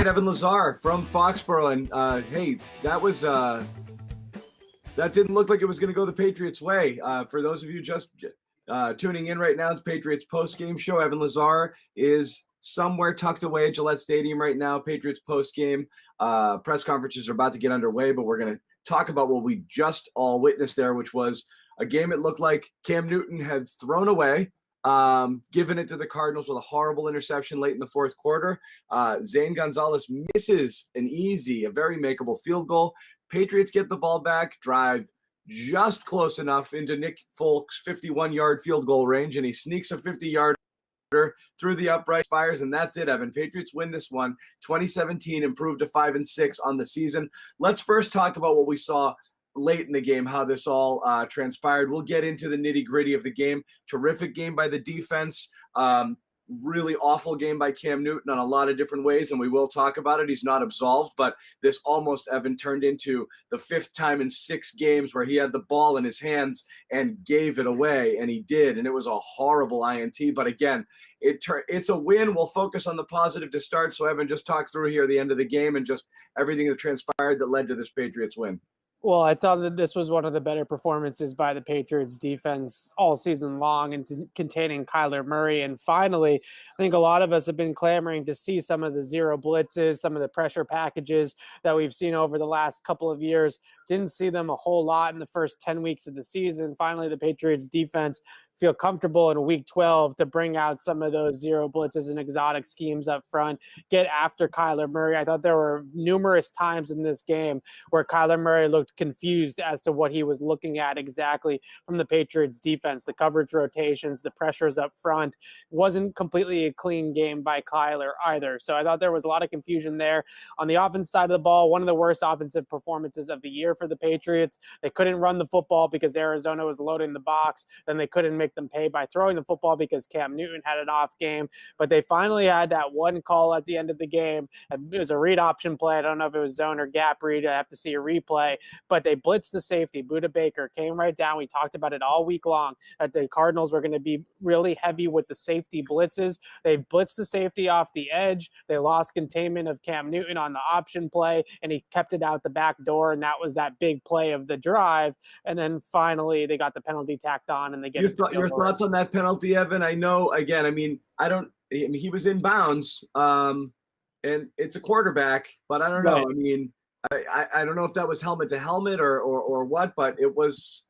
right, Evan Lazar from Foxborough, and hey, that didn't look like it was going to go the Patriots' way. For those of you just tuning in right now, it's Patriots post-game show. Evan Lazar is somewhere tucked away at Gillette Stadium right now. Patriots post-game press conferences are about to get underway, but we're going to talk about what we just all witnessed there, which was a game it looked like Cam Newton had thrown away. Giving it to the Cardinals with a horrible interception late in the fourth quarter. Zane Gonzalez misses a very makeable field goal. Patriots get the ball back, drive just close enough into Nick Folk's 51-yard field goal range, and he sneaks a 50-yarder through the upright, fires, and that's it, Evan. Patriots win this one. 2017 improved to 5-6 on the season. Let's first talk about what we saw late in the game, how this all transpired. We'll get into the nitty-gritty of the game. Terrific game by the defense. Really awful game by Cam Newton on a lot of different ways, and we will talk about it. He's not absolved, but this almost, Evan, turned into the fifth time in 6 games where he had the ball in his hands and gave it away, and he did, and it was a horrible INT. But again, it's a win. We'll focus on the positive to start. So, Evan, just talk through here the end of the game and just everything that transpired that led to this Patriots win. Well, I thought that this was one of the better performances by the Patriots defense all season long and containing Kyler Murray. And finally, I think a lot of us have been clamoring to see some of the zero blitzes, some of the pressure packages that we've seen over the last couple of years. Didn't see them a whole lot in the first 10 weeks of the season. Finally, the Patriots defense feel comfortable in week 12 to bring out some of those zero blitzes and exotic schemes up front, get after Kyler Murray. I thought there were numerous times in this game where Kyler Murray looked confused as to what he was looking at exactly from the Patriots defense, the coverage rotations, the pressures up front. It wasn't completely a clean game by Kyler either. So I thought there was a lot of confusion there. On the offense side of the ball, one of the worst offensive performances of the year for the Patriots. They couldn't run the football because Arizona was loading the box. Then they couldn't make them pay by throwing the football because Cam Newton had an off game. But they finally had that one call at the end of the game. It was a read option play. I don't know if it was zone or gap read. I have to see a replay. But they blitzed the safety. Buda Baker came right down. We talked about it all week long that the Cardinals were going to be really heavy with the safety blitzes. They blitzed the safety off the edge. They lost containment of Cam Newton on the option play, and he kept it out the back door, and that was that big play of the drive. And then finally they got the penalty tacked on, and they get your thoughts on that penalty, Evan? I know, again, he was in bounds, and it's a quarterback, but I don't know. Right. I don't know if that was helmet to helmet or what, but it was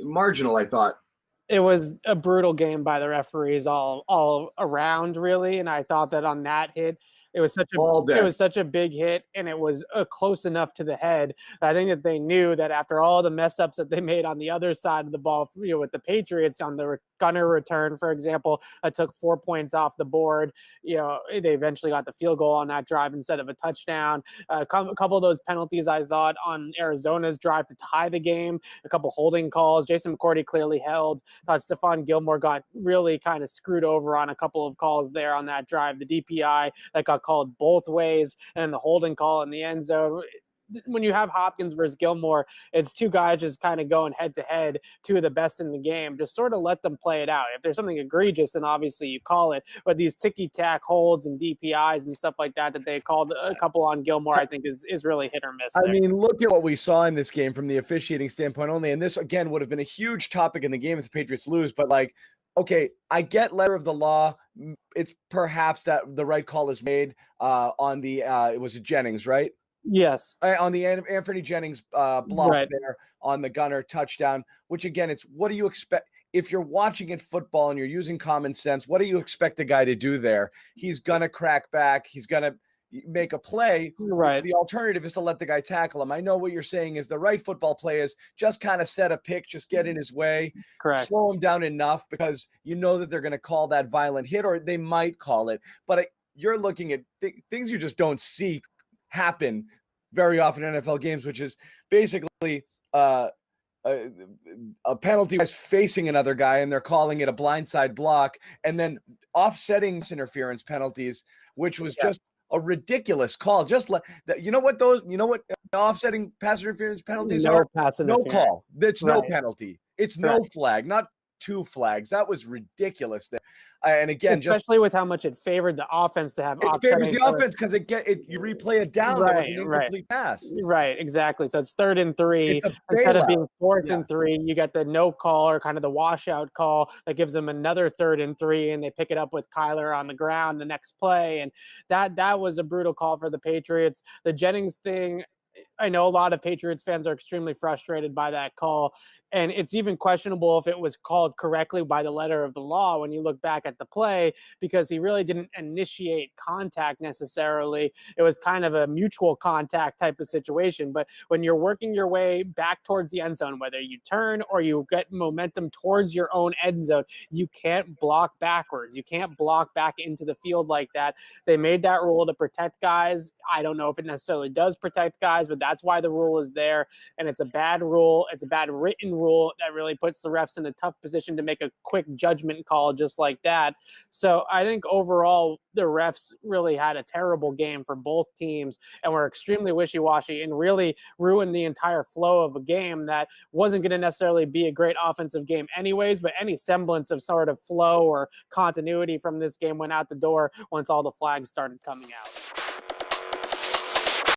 marginal, I thought. It was a brutal game by the referees all around, really, and I thought that on that hit, it was such a big hit, and it was close enough to the head. I think that they knew that after all the mess ups that they made on the other side of the ball, with the Patriots on the gunner return, for example, that took 4 points off the board. They eventually got the field goal on that drive instead of a touchdown. A couple of those penalties, I thought, on Arizona's drive to tie the game, a couple holding calls. Jason McCourty clearly held. Thought Stephon Gilmore got really kind of screwed over on a couple of calls there on that drive. The DPI that got called both ways, and the holding call in the end zone. When you have Hopkins versus Gilmore, it's two guys just kind of going head to head, two of the best in the game. Just sort of let them play it out. If there's something egregious, then obviously you call it. But these ticky-tack holds and DPIs and stuff like that they called a couple on Gilmore, I think is really hit or miss there. I mean, look at what we saw in this game from the officiating standpoint only. And this, again, would have been a huge topic in the game if the Patriots lose. But, okay, I get letter of the law. It's perhaps that the right call is made on the it was Jennings, right? Yes. On the end of Anthony Jennings block right there on the gunner touchdown, which again, it's what do you expect? If you're watching it football and you're using common sense, what do you expect the guy to do there? He's going to crack back. He's going to make a play. Right. The alternative is to let the guy tackle him. I know what you're saying is the right football play is just kind of set a pick, just get in his way, correct, slow him down enough because you know that they're going to call that violent hit or they might call it. But you're looking at things you just don't see happen very often in NFL games, which is basically a penalty is facing another guy and they're calling it a blindside block, and then offsetting interference penalties, which was just a ridiculous call. Just like that, offsetting pass interference penalties are? Pass interference. No call. It's right. No penalty. It's no flag. Not 2 flags. That was ridiculous. And again, especially with how much it favored the offense to have. It favors the offense because you replay it down to like an incomplete pass. Right, exactly. So it's 3rd and 3 instead of being 4th and 3. You get the no call or kind of the washout call that gives them another 3rd and 3, and they pick it up with Kyler on the ground the next play, and that was a brutal call for the Patriots. The Jennings thing, I know a lot of Patriots fans are extremely frustrated by that call, and it's even questionable if it was called correctly by the letter of the law when you look back at the play, because he really didn't initiate contact necessarily. It was kind of a mutual contact type of situation. But when you're working your way back towards the end zone, whether you turn or you get momentum towards your own end zone, you can't block backwards. You can't block back into the field like that. They made that rule to protect guys. I don't know if it necessarily does protect guys, but that's why the rule is there. And it's a bad rule. It's a bad written rule that really puts the refs in a tough position to make a quick judgment call just like that. So I think overall, the refs really had a terrible game for both teams and were extremely wishy-washy and really ruined the entire flow of a game that wasn't going to necessarily be a great offensive game anyways, but any semblance of sort of flow or continuity from this game went out the door once all the flags started coming out.